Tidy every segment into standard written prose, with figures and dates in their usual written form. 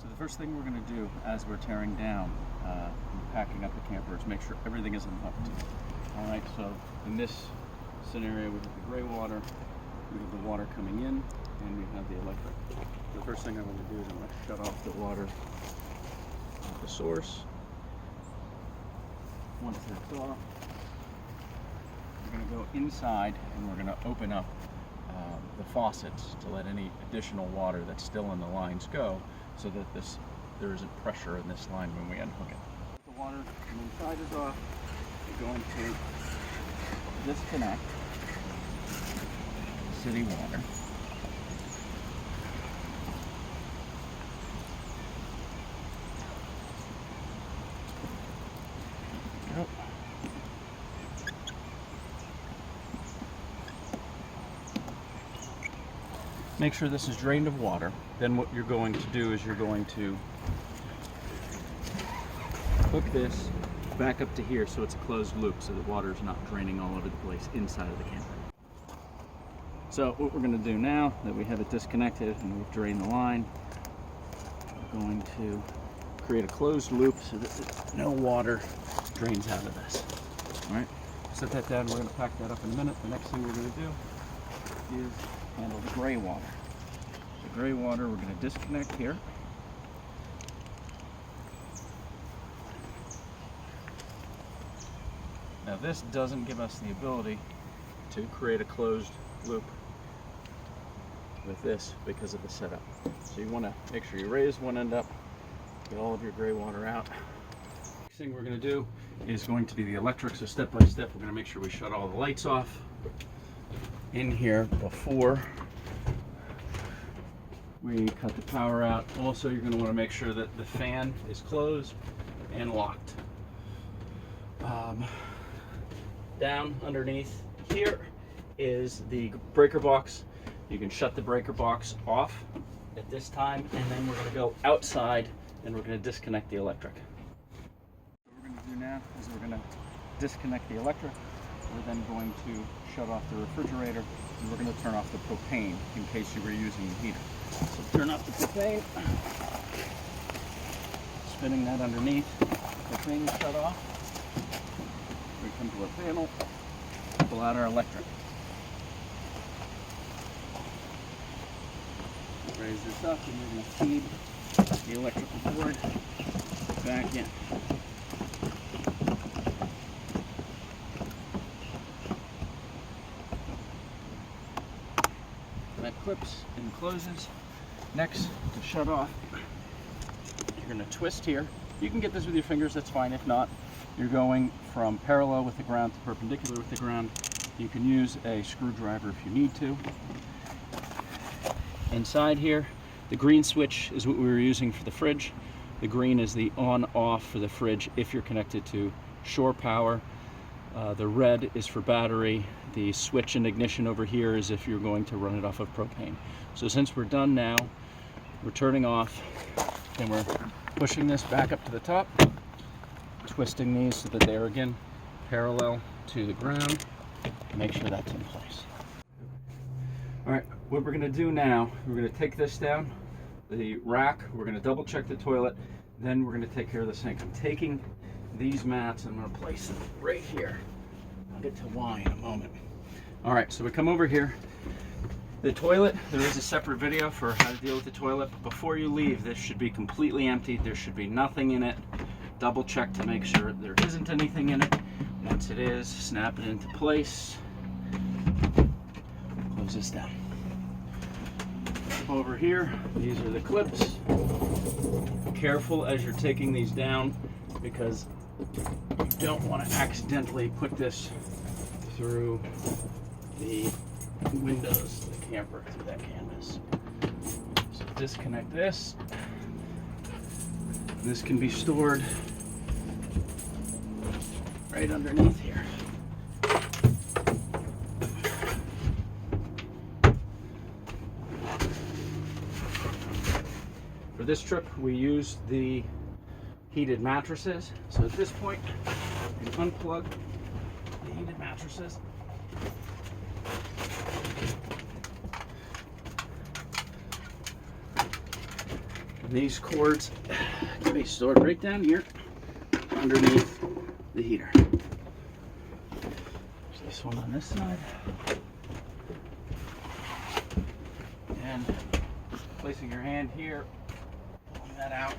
So the first thing we're going to do as we're tearing down and packing up the camper is make sure everything is unhooked. All right, so in this scenario we have the gray water, we have the water coming in, and we have the electric. The first thing I want to do is I'm going to shut off the water at the source. Once that's off, we're going to go inside and we're going to open up the faucets to let any additional water that's still in the lines go, so that there isn't pressure in this line when we unhook it. The water from inside is off. We're going to disconnect the city water. Go. Make sure this is drained of water. Then what you're going to do is you're going to hook this back up to here so it's a closed loop, so the water is not draining all over the place inside of the camper. So what we're going to do now that we have it disconnected and we've drained the line, we're going to create a closed loop so that no water drains out of this. All right, set that down. We're going to pack that up in a minute. The next thing we're going to do is handle the gray water. The gray water we're going to disconnect here. Now this doesn't give us the ability to create a closed loop with this because of the setup. So you want to make sure you raise one end up, get all of your gray water out. Next thing we're going to do is going to be the electric. So step by step we're going to make sure we shut all the lights off in here before we cut the power out. Also, you're going to want to make sure that the fan is closed and locked. Down underneath here is the breaker box. You can shut the breaker box off at this time, and then we're going to go outside and we're going to disconnect the electric. What we're going to do now is we're going to disconnect the electric. We're then going to shut off the refrigerator, and we're going to turn off the propane in case you were using the heater. So turn off the propane, spinning that underneath. The propane is shut off. We come to our panel, pull out our electric. Raise this up, and we're going to feed the electrical board back in. That clips and closes. Next, to shut off, you're going to twist here. You can get this with your fingers, that's fine. If not, you're going from parallel with the ground to perpendicular with the ground. You can use a screwdriver if you need to. Inside here, the green switch is what we were using for the fridge. The green is the on-off for the fridge if you're connected to shore power. The red is for battery. The switch and ignition over here is if you're going to run it off of propane. So since we're done now, we're turning off and we're pushing this back up to the top, twisting these so that they are again parallel to the ground. Make sure that's in place. All right, what we're going to do now, we're going to take this down, the rack, we're going to double check the toilet, then we're going to take care of the sink. I'm taking these mats, I'm going to place them right here. I'll get to why in a moment. All right, so we come over here. The toilet, there is a separate video for how to deal with the toilet. But before you leave, this should be completely empty. There should be nothing in it. Double check to make sure there isn't anything in it. Once it is, snap it into place. Close this down. Over here, these are the clips. Careful as you're taking these down, because you don't want to accidentally put this through the windows of the camper, through that canvas. So disconnect this. This can be stored right underneath here. For this trip, we used the heated mattresses. So at this point, you can unplug the heated mattresses. These cords can be stored right down here underneath the heater. There's this one on this side. And placing your hand here, pulling that out.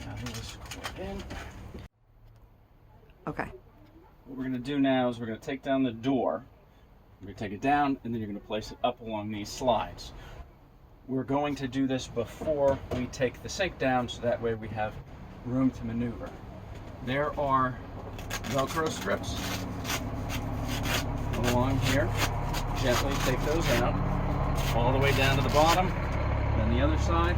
Now this cord in. Okay. What we're going to do now is we're going to take down the door. You're going to take it down, and then you're going to place it up along these slides. We're going to do this before we take the sink down, so that way we have room to maneuver. There are Velcro strips along here. Gently take those out, all the way down to the bottom, then the other side.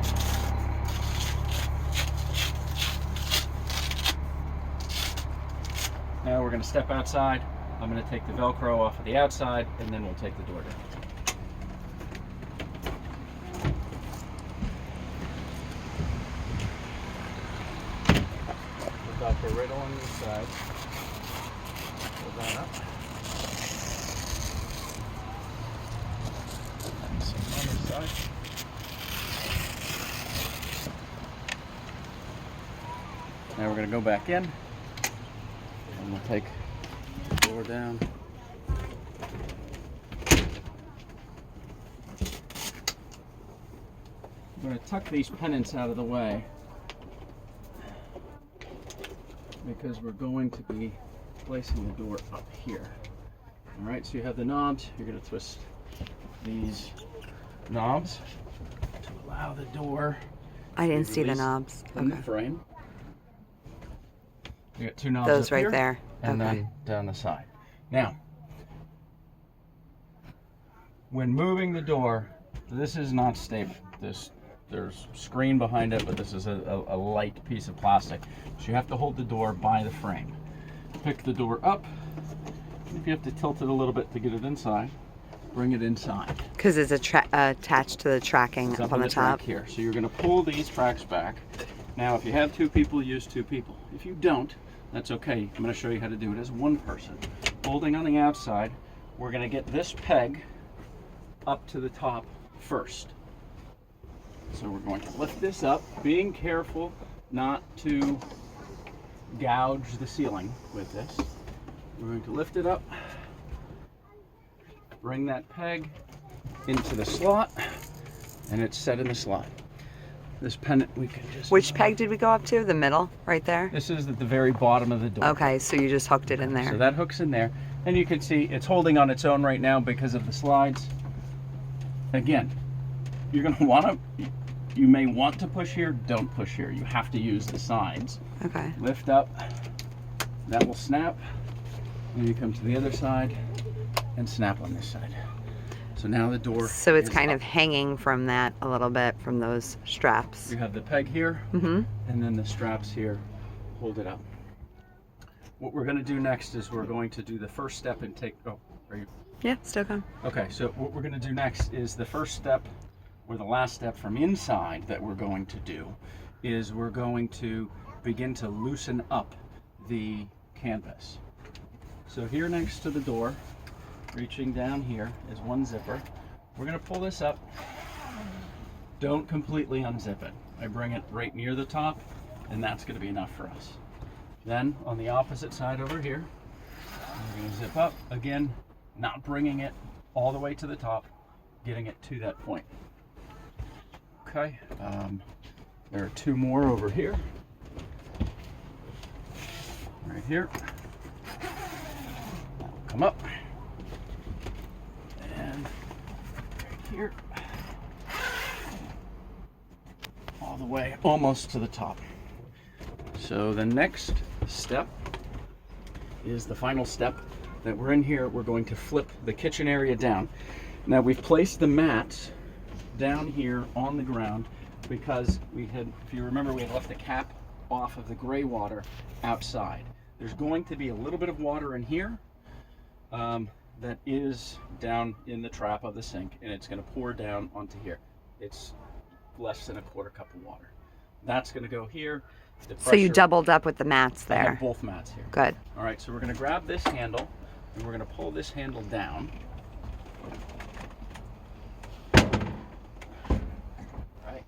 Now we're going to step outside. I'm going to take the Velcro off of the outside, and then we'll take the door down. Put Velcro right along the side. Pull that up. And some on this side. Now we're going to go back in, and we'll take the door down. I'm going to tuck these pennants out of the way because we're going to be placing the door up here. All right, so you have the knobs. You're going to twist these knobs to allow the door. I didn't see the knobs. In the frame. You got two knobs. Those up right here, there. and Okay. then down the side. Now, when moving the door, this is not stable. There's screen behind it, but this is a light piece of plastic. So you have to hold the door by the frame. Pick the door up. If you have to tilt it a little bit to get it inside, bring it inside. Because it's attached to the tracking It's up on the top. track here. So you're going to pull these tracks back. Now, if you have two people, use two people. If you don't, that's okay. I'm going to show you how to do it as one person. Holding on the outside, we're going to get this peg up to the top first. So we're going to lift this up, being careful not to gouge the ceiling with this. We're going to lift it up, bring that peg into the slot, and it's set in the slot. This pennant we can just... Which peg did we go up to? The middle, right there? This is at the very bottom of the door. Okay, so you just hooked it in there. So that hooks in there, and you can see it's holding on its own right now because of the slides. Again, you're going to want to, you may want to push here, don't push here. You have to use the sides. Okay. Lift up, that will snap, and you come to the other side and snap on this side. So now the door So it's kind up. of hanging from that a little bit, from those straps. You have the peg here, Mm-hmm. and then the straps here hold it up. What we're going to do next is we're going to do the first step and take, oh, are you? Yeah, still going. Okay, so what we're going to do next is the first step, or the last step from inside that we're going to do, is we're going to begin to loosen up the canvas. So here next to the door, reaching down here is one zipper. We're going to pull this up. Don't completely unzip it. I bring it right near the top, and that's going to be enough for us. Then on the opposite side over here, we're going to zip up. Again, not bringing it all the way to the top, getting it to that point. Okay, there are two more over here. Right here. That will come up. And right here. All the way almost to the top. So the next step is the final step that we're in here. We're going to flip the kitchen area down. Now we've placed the mats down here on the ground because we had, if you remember, we had left the cap off of the gray water outside. There's going to be a little bit of water in here that is down in the trap of the sink, and it's going to pour down onto here. It's less than a quarter cup of water. That's going to go here. So you doubled up with the mats I have there. both mats here. Good. All right, so we're going to grab this handle, and we're going to pull this handle down.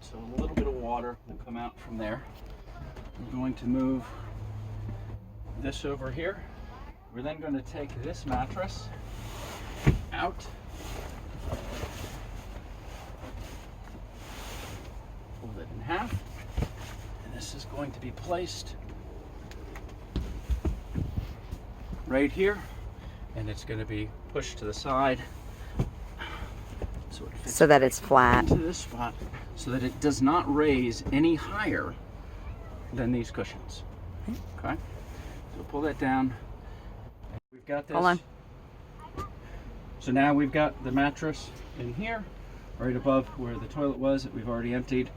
So a little bit of water will come out from there. We're going to move this over here. We're then going to take this mattress out. Fold it in half. And this is going to be placed right here. And it's going to be pushed to the side so it fits So that it's flat. into this spot so that it does not raise any higher than these cushions. Okay? So pull that down. We've got this. Hold on. So now we've got the mattress in here, right above where the toilet was that we've already emptied.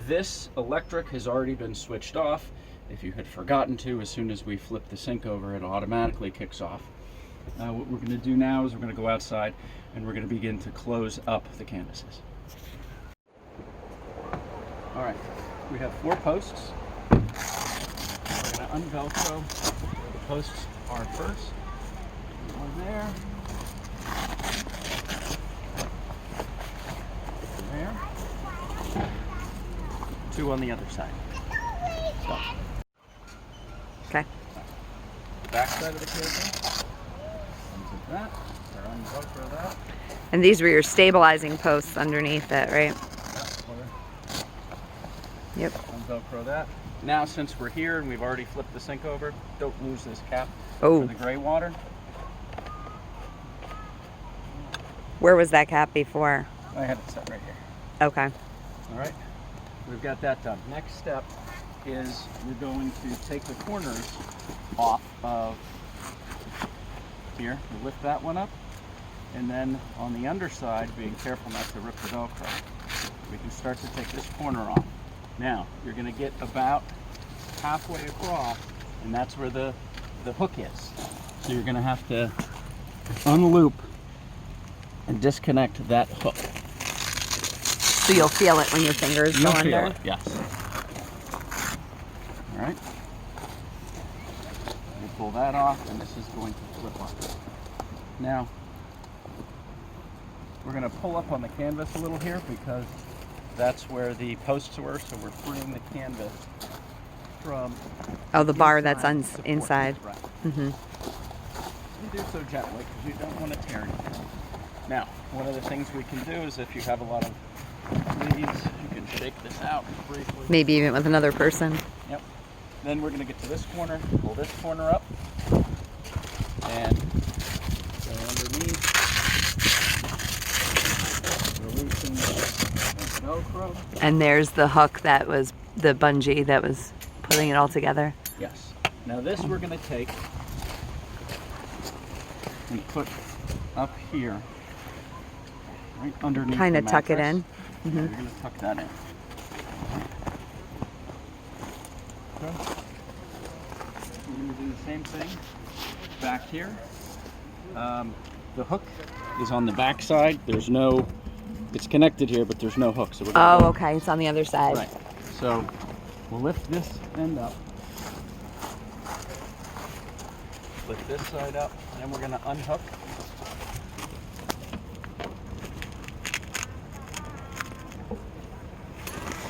This electric has already been switched off. If you had forgotten to, as soon as we flip the sink over, it automatically kicks off. What we're going to do now is we're going to go outside and we're going to begin to close up the canvases. All right, we have 4 posts. We're going to unvelcro where the posts are first. One there. There. 2 on the other side. So. Okay. The back side of the cable. Unzip that, or unvelcro that. And these were your stabilizing posts underneath it, right? Yep. Unvelcro that. Now, since we're here and we've already flipped the sink over, don't lose this cap Oh. for the gray water. Where was that cap before? I had it set right here. Okay. All right, we've got that done. Next step is we're going to take the corners off of here. We lift that one up, and then on the underside, being careful not to rip the Velcro, we can start to take this corner off. Now, you're going to get about halfway across, and that's where the hook is. So you're going to have to unloop and disconnect that hook. So you'll feel it when your fingers go under? You'll feel it, yes. All right. We'll pull that off, and this is going to flip up. Now, we're going to pull up on the canvas a little here because that's where the posts were, so we're freeing the canvas from... Oh, the bar that's support. inside. Right. Mm-hmm. You do so gently because you don't want to tear anything. Now, one of the things we can do is if you have a lot of these, you can shake this out briefly. Maybe even with another person. Yep. Then we're going to get to this corner, pull this corner up, and go underneath, releasing the Velcro. And there's the hook that was the bungee that was putting it all together. Yes. Now this we're going to take and put up here, right underneath. Kind the of tuck it mattress. in. Mm-hmm. You're going to tuck that in. Okay. We're going to do the same thing back here. The hook is on the back side. There's no, it's connected here, but there's no hook. So we're Oh, okay. It's on the other side. Right. So we'll lift this end up. Lift this side up, and then we're going to unhook.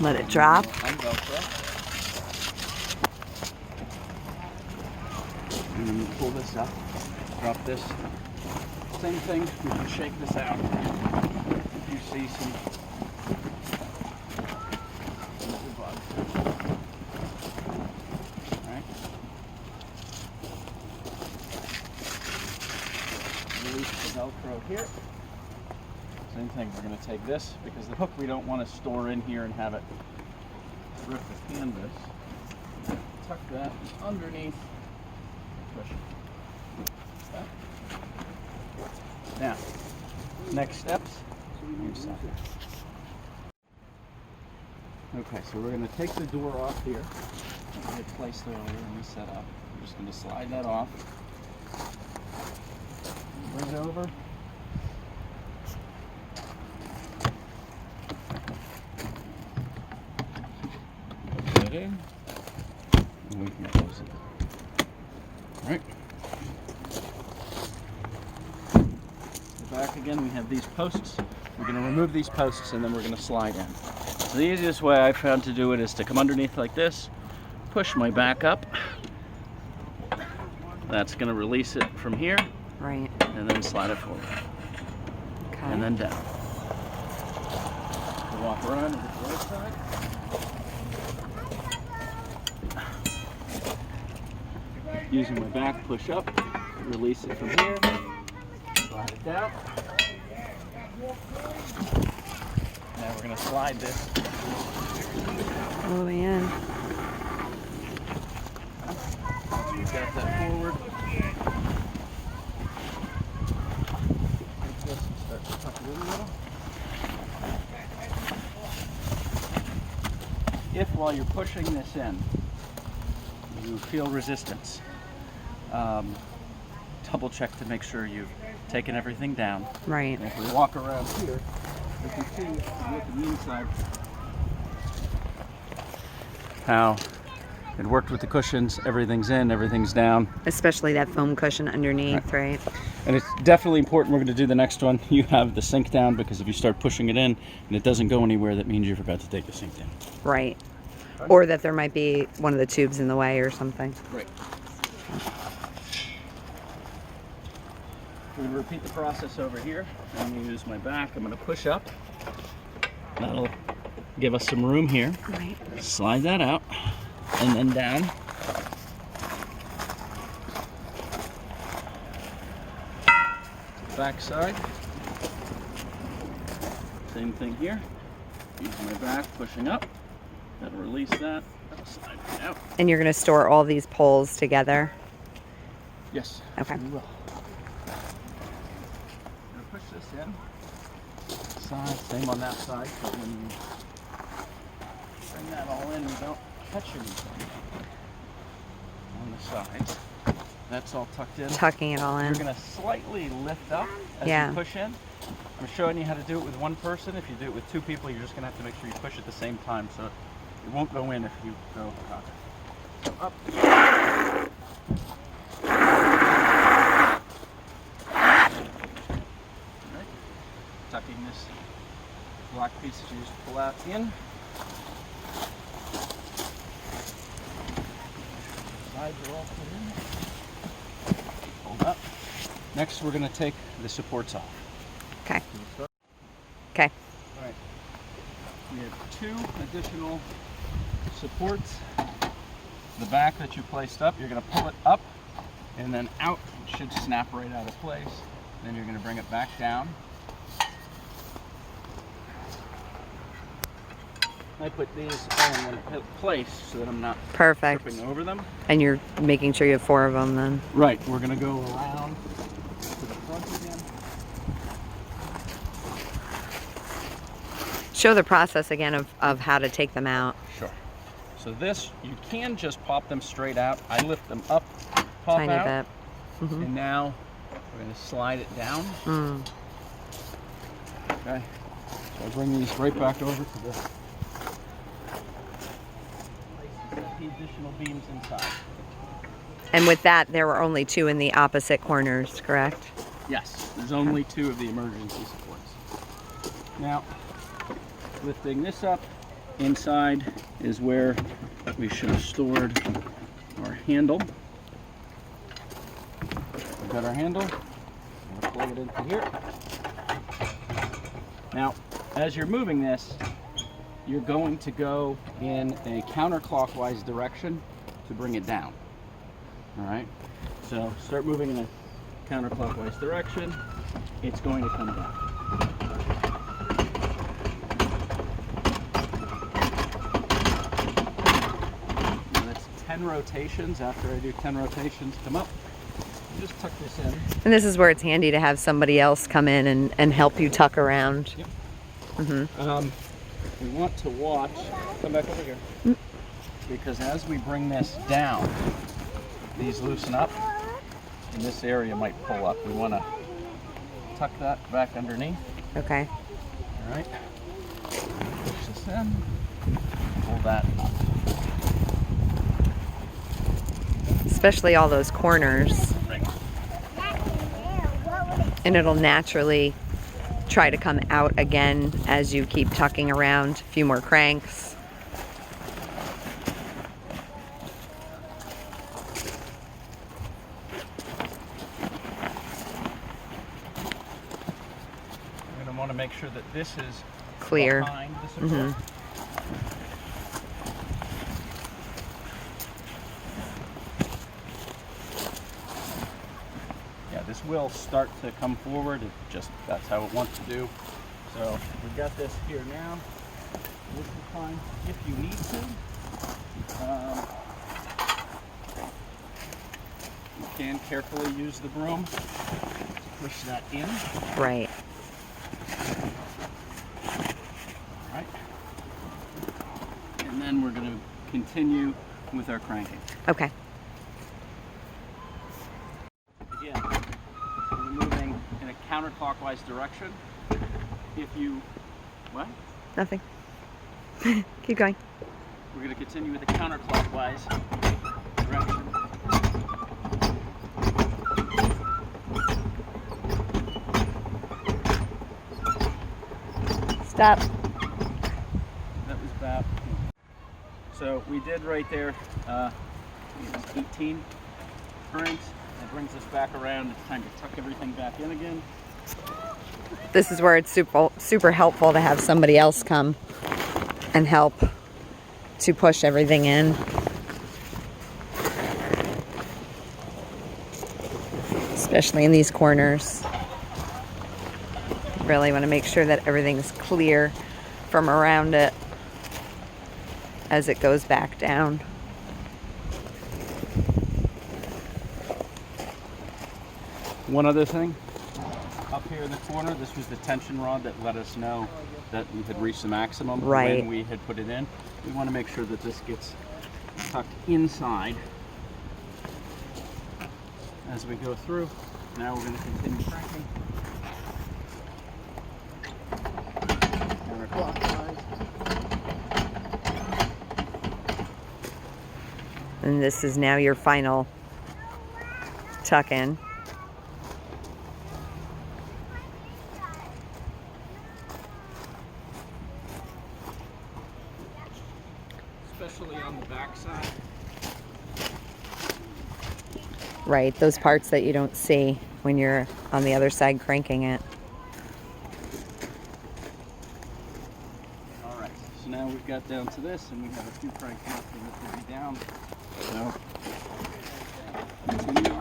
Let it drop. Unvelcro. And then we pull this up, drop this. Same thing, we can shake this out. If you see some little bugs. Alright. Release the Velcro here. Same thing, we're going to take this, because the hook we don't want to store in here and have it rip the canvas. Tuck that underneath the cushion. Okay. Now, next steps. Okay, so we're going to take the door off here. We had placed earlier and we set up. We're just going to slide that off. Bring it over. Put that in. And we can close it. All right. Back again, we have these posts We're going to remove these posts and then we're going to slide in. So the easiest way I found to do it is to come underneath like this, push my back up. That's going to release it from here. Right. And then slide it forward. Okay. And then down. So walk around to the right side. Using my back, push up, release it from here, slide it down. Now we're going to slide this All the way in. once we've got that forward. Take this and start to tuck it in a little. If while you're pushing this in, you feel resistance, double check to make sure you've taken everything down. Right. And if we walk around here, you can see with the inside how it worked with the cushions. Everything's in, everything's down. Especially that foam cushion underneath, right? And it's definitely important. We're going to do the next one. You have the sink down, because if you start pushing it in and it doesn't go anywhere, that means you forgot to take the sink down. Right. Or that there might be one of the tubes in the way or something. Right. We're going to repeat the process over here. I'm going to use my back. I'm going to push up. That'll give us some room here. Right. Slide that out and then down. Back side. Same thing here. Using my back, pushing up. That'll release that. That'll slide right out. And you're going to store all these poles together? Yes. Okay. We will. Gonna push this in. Side, same on that side. So when you bring that all in, you don't catch anything on the sides. That's all tucked in. Tucking it all in. You're gonna slightly lift up as Yeah. you push in. I'm showing you how to do it with one person. If you do it with two people, you're just gonna have to make sure you push at the same time, so it won't go in if you go up. So up. Right. Tucking this black piece that you just pull out in. Sides are all put in. Hold up. Next, we're going to take the supports off. Okay. Okay. All right. We have two additional supports. The back that you placed up, you're going to pull it up and then out. It should snap right out of place. Then you're going to bring it back down. I put these all in place so that I'm not Perfect. tripping over them. And you're making sure you have 4 of them then? Right. We're going to go around to the front again. Show the process again of how to take them out. Sure. So this, you can just pop them straight out. I lift them up, pop Tiny out, bit. Mm-hmm. and now we're going to slide it down. Mm. Okay. So I bring these right back over to the additional beams inside. And with that, there were only 2 in the opposite corners, correct? Yes, there's only 2 of the emergency supports. Now, lifting this up, inside is where we should have stored our handle. We've got our handle. I'm going to plug it into here. Now, as you're moving this, you're going to go in a counterclockwise direction to bring it down. All right? So start moving in a counterclockwise direction. It's going to come down. Now that's 10 rotations. After I do 10 rotations, come up. Just tuck this in. And this is where it's handy to have somebody else come in and help you tuck around. Yep. Mm-hmm. We want to watch, come back over here, because as we bring this down, these loosen up, and this area might pull up. We want to tuck that back underneath. Okay. All right. Push this in, pull that up. Especially all those corners. Right. And it'll naturally try to come out again as you keep tucking around. A few more cranks. You're going to want to make sure that this is Clear. behind the support. Yeah, this will start to come forward. It just, that's how it wants to do. So we've got this here now. This is fine if you need to. You can carefully use the broom to push that in. Right. All right. And then we're going to continue with our cranking. Okay. Again, we're moving in a counterclockwise direction. If you, what? Nothing. Keep going. We're going to continue with a counterclockwise direction. Stop. That was about. So we did right there, it was 18 cranks. That brings us back around. It's time to tuck everything back in again. This is where it's super helpful to have somebody else come and help to push everything in. Especially in these corners. Really want to make sure that everything's clear from around it as it goes back down. One other thing, up here in the corner, this was the tension rod that let us know that we had reached the maximum when we had put it in. We want to make sure that this gets tucked inside as we go through. Now we're going to continue cranking. Counterclockwise. And this is now your final tuck in. Especially on the back side. Right, those parts that you don't see when you're on the other side cranking it. All right, so now we've got down to this, and we have a few cranks left, and this will be down. So, continue.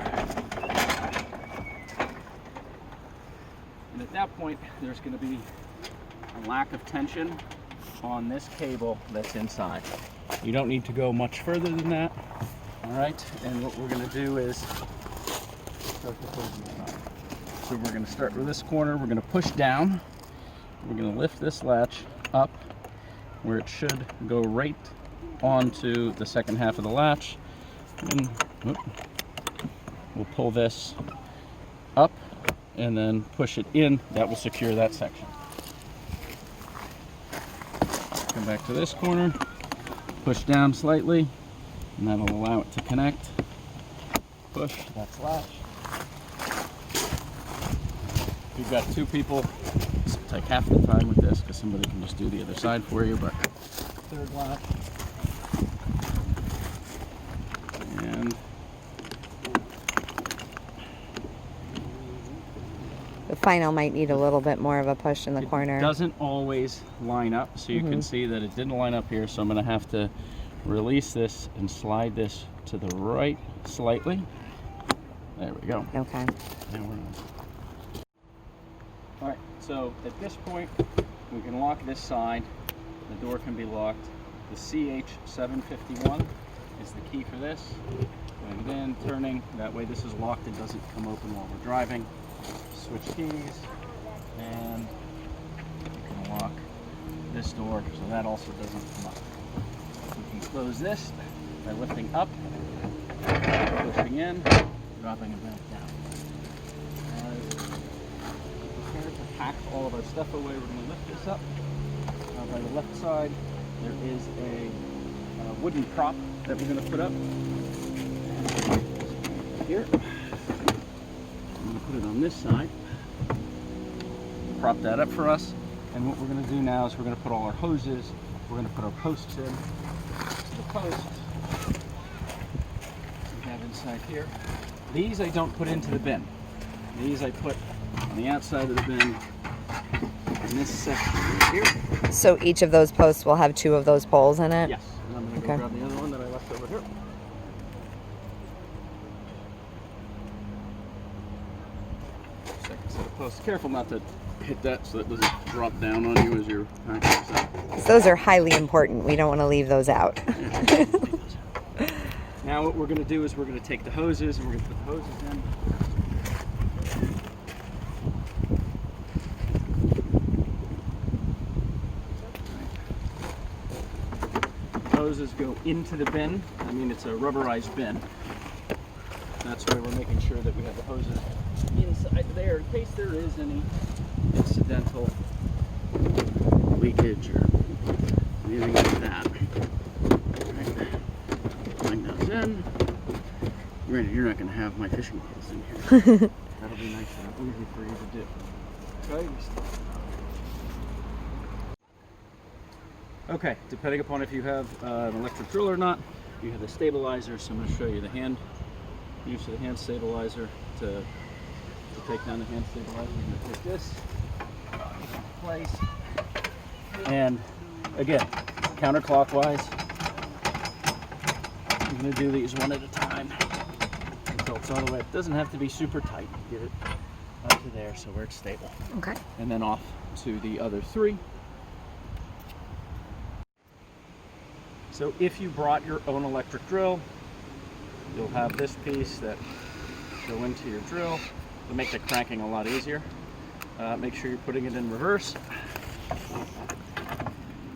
And at that point, there's going to be a lack of tension on this cable that's inside. You don't need to go much further than that. All right, and what we're going to do is start to pull the side. So we're going to start with this corner. We're going to push down. We're going to lift this latch up where it should go right onto the second half of the latch. And we'll pull this up and then push it in. That will secure that section. Come back to this corner, push down slightly, and that'll allow it to connect. Push, that's latch. If you've got two people, it's take half the time with this because somebody can just do the other side for you, but third latch. And The final might need a little bit more of a push in the corner. It doesn't always line up, so you can see that it didn't line up here, so I'm going to have to release this and slide this to the right slightly. There we go. Okay. Now we're on. All right, so at this point, we can lock this side. The door can be locked. The CH751 is the key for this. And then turning, that way this is locked, it doesn't come open while we're driving. Switch keys, and you can lock this door so that also doesn't come up. We can close this by lifting up, pushing in, dropping it back down. Prepare to pack all of our stuff away. We're going to lift this up. By the left side, there is a wooden prop that we're going to put up here. I'm going to put it on this side. prop that up for us. And what we're going to do now is we're going to put all our hoses, we're going to put our posts in. So the posts we have inside here. These I don't put into the bin. These I put on the outside of the bin in this section right here. So each of those posts will have 2 of those poles in it? Yes. And I'm going to go grab the other one that I left over here. Second set of posts. Careful not to hit that so that doesn't drop down on you as you're packing this out. Those are highly important. We don't want to leave those out. Now what we're going to do is we're going to take the hoses and we're going to put the hoses in. Hoses go into the bin. I mean, it's a rubberized bin. That's why we're making sure that we have the hoses inside there in case there is any incidental leakage or anything like that. Right. Bring those in. Granted, you're not going to have my fishing poles in here. That'll be nice and easy for you to do. Okay. Okay, depending upon if you have an electric drill or not, you have the stabilizer. So I'm going to show you the use of the hand stabilizer to take down the hand stabilizer. You're going to take this into place, and again, counterclockwise. I'm going to do these one at a time until it's all the way. It doesn't have to be super tight. Get it up to there so where it's stable. Okay. And then off to the other 3. So if you brought your own electric drill, you'll have this piece that go into your drill to make the cranking a lot easier. Make sure you're putting it in reverse.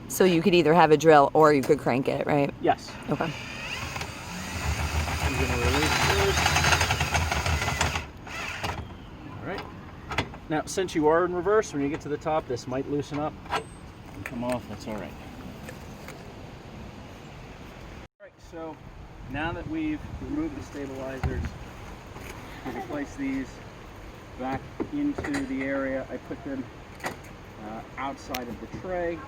So you could either have a drill or you could crank it, right? Yes. Okay. I'm going to release this. All right. Now, since you are in reverse, when you get to the top, this might loosen up and come off. That's all right. So now that we've removed the stabilizers, we can place these back into the area. I put them outside of the tray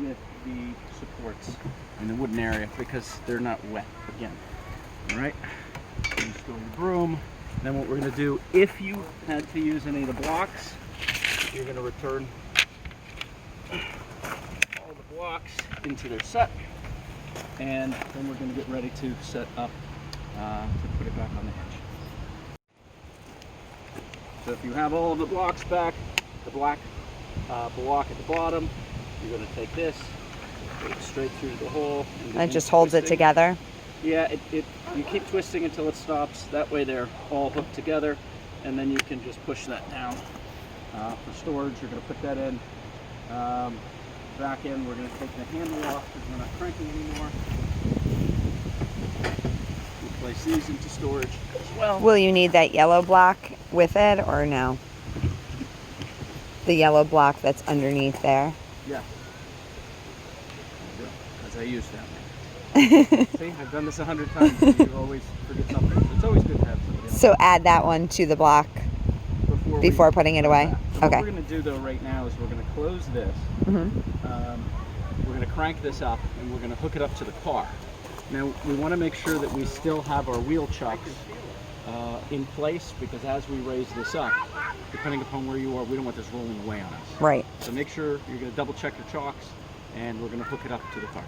with the supports in the wooden area because they're not wet again. All right, just go to the broom. Then what we're going to do, if you had to use any of the blocks, you're going to return all the blocks into their set. And then we're going to get ready to set up to put it back on the hinge. So if you have all of the blocks back, the black block at the bottom, you're going to take this, put it straight through the hole. And it just holds it together? Yeah, you keep twisting until it stops. That way they're all hooked together. And then you can just push that down. For storage, you're going to put that in. Back in, we're going to take the handle off because we're not cranking anymore. We'll place these into storage as well. Will you need that yellow block with it or no? The yellow block that's underneath there? Yeah. Because I use that. See, I've done this 100 times. You always forget something. It's always good to have somebody else. So add that one to the block before putting it away? So okay. What we're going to do though right now is we're going to close this. We're going to crank this up and we're going to hook it up to the car. Now we want to make sure that we still have our wheel chucks in place because as we raise this up, depending upon where you are, we don't want this rolling away on us. Right. So make sure you're going to double check your chocks and we're going to hook it up to the car.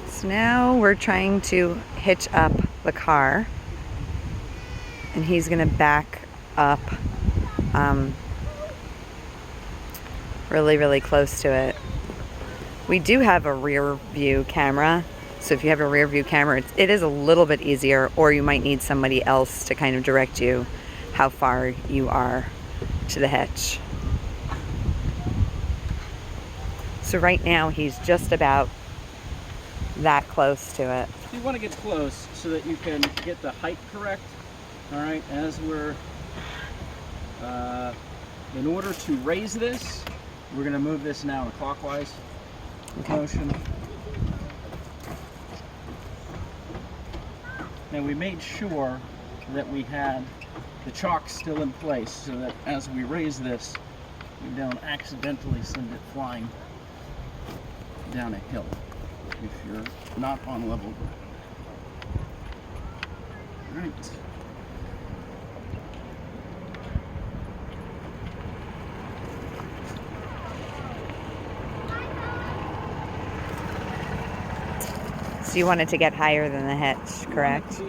So now we're trying to hitch up the car and he's going to back up really close to it. We do have a rear view camera, so if you have a rear view camera it is a little bit easier, or you might need somebody else to kind of direct you how far you are to the hitch. So right now he's just about that close to it. You want to get close so that you can get the height correct. All right, as we're in order to raise this, we're going to move this now in a clockwise motion. Now we made sure that we had the chalk's still in place so that as we raise this, we don't accidentally send it flying down a hill if you're not on level ground. All right. So you want it to get higher than the hitch, correct?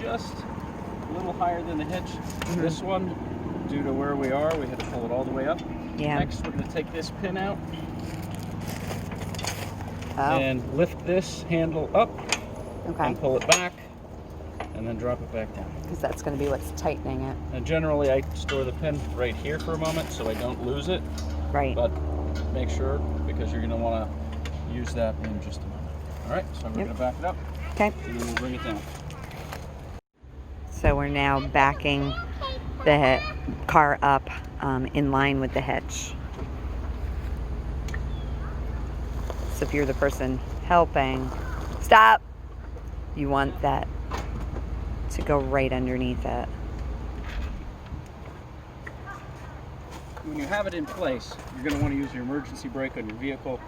Just a little higher than the hitch. This one, due to where we are, we had to pull it all the way up. Yeah. Next, we're going to take this pin out Oh, and lift this handle up okay. and pull it back, and then drop it back down. Because that's going to be what's tightening it. And generally, I store the pin right here for a moment so I don't lose it. Right. But make sure, because you're going to want to use that in just a moment. All right, so we're going to back it up. Okay. And then we'll bring it down. So we're now backing the car up in line with the hitch. So if you're the person helping, stop! You want that to go right underneath it. When you have it in place, you're going to want to use your emergency brake on your vehicle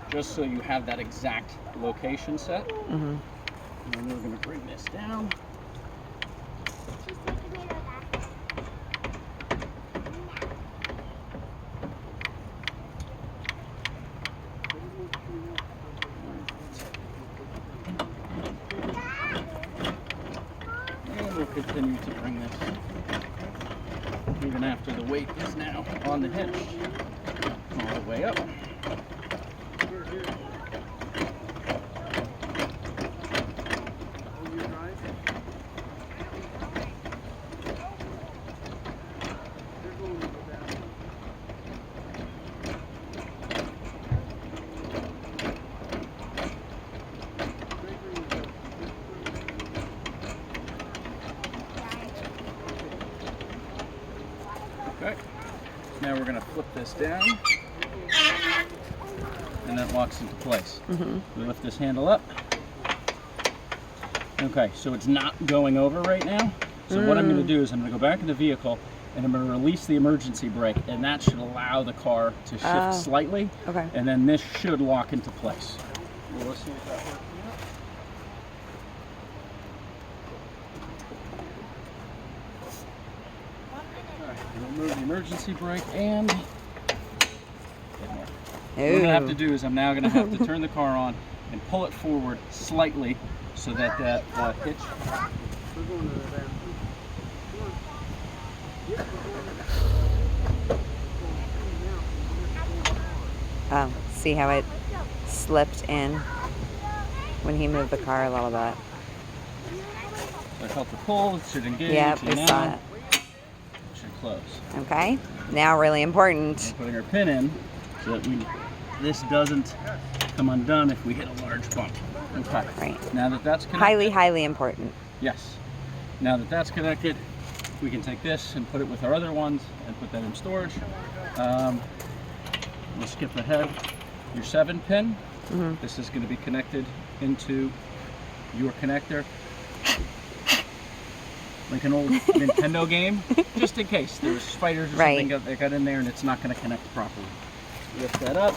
just so you have that exact location set. Mm-hmm. And then we're going to bring this down. And we'll continue to bring this even after the weight is now on the hitch all the way up. Okay, now we're going to flip this down, and that locks into place. We lift this handle up. Okay, so it's not going over right now. So what I'm going to do is I'm going to go back in the vehicle, and I'm going to release the emergency brake, and that should allow the car to shift slightly. Okay. And then this should lock into place. Well, let's see if that works. Remove the emergency brake, and what I'm going to have to do is I'm now going to have to turn the car on and pull it forward slightly so that that hitch. Oh, see how it slipped in when he moved the car a little bit. So I felt the pull, it should engage. Yep, we and saw now it. it should close. Okay, now really important. We're putting our pin in so that this doesn't come undone if we hit a large bump. Okay. Right. Now that that's connected. Highly important. Yes. Now that that's connected, we can take this and put it with our other ones and put that in storage. We'll skip ahead. Your 7-pin. This is going to be connected into your connector, like an old Nintendo game, just in case there was spiders or something that got in there and it's not going to connect properly. Lift that up.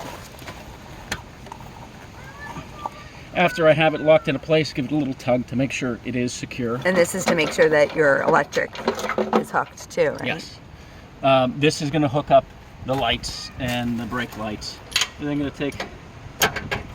After I have it locked into place, give it a little tug to make sure it is secure. And this is to make sure that your electric is hooked too, right? Yes. This is going to hook up the lights and the brake lights. And I'm going to take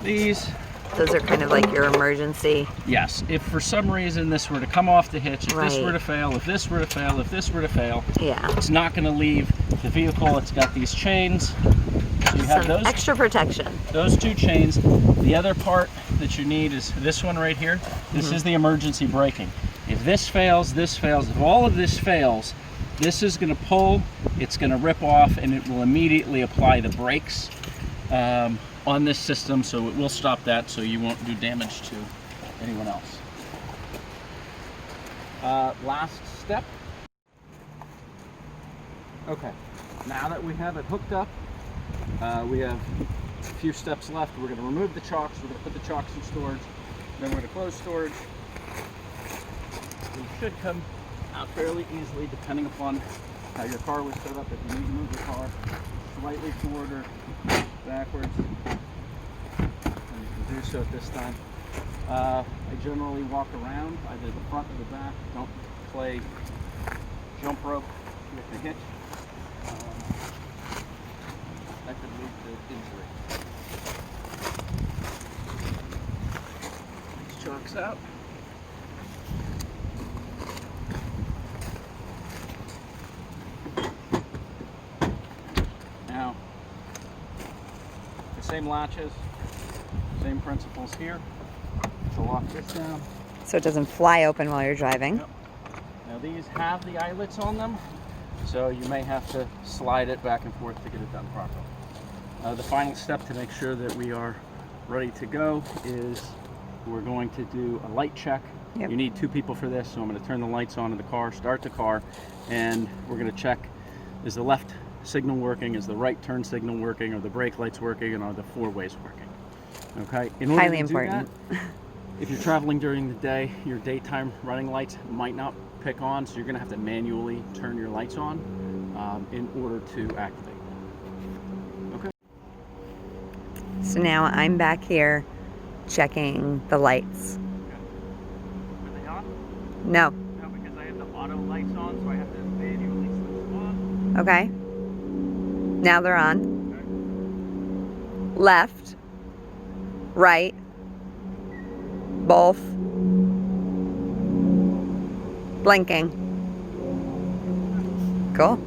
these. Those are kind of like your emergency. Yes. If for some reason this were to come off the hitch, if this were to fail, if this were to fail, if this were to fail, it's not going to leave the vehicle. It's got these chains. So you have those extra protection. Those 2 chains. The other part that you need is this one right here. This is the emergency braking. If this fails, if all of this fails, this is going to pull, it's going to rip off, and it will immediately apply the brakes on this system, so it will stop that so you won't do damage to anyone else. Last step. Okay, now that we have it hooked up, we have a few steps left. We're going to remove the chocks, we're going to put the chocks in storage, then we're going to close storage. We should come out fairly easily depending upon how your car was set up. If you need to move the car slightly forward or backwards, and you can do so at this time. I generally walk around either the front or the back. Don't play jump rope with the hitch. That could lead to injury. These chocks out. Now, the same latches, same principles here. To lock this down. So it doesn't fly open while you're driving. Yep. Now these have the eyelets on them, so you may have to slide it back and forth to get it done properly. The final step to make sure that we are ready to go is we're going to do a light check. Yep. You need 2 people for this, so I'm going to turn the lights on in the car, start the car, and we're going to check, is the left signal working, is the right turn signal working, are the brake lights working, and are the 4-ways working. Okay? In order Highly to do important. that, if you're traveling during the day, your daytime running lights might not pick on, so you're going to have to manually turn your lights on in order to activate. Okay. So now I'm back here checking the lights. Are they on? No. No, because I have the auto lights on, so I have to manually switch them on. Okay. Now they're on. Okay. Left. Right. Both. Blinking. Cool.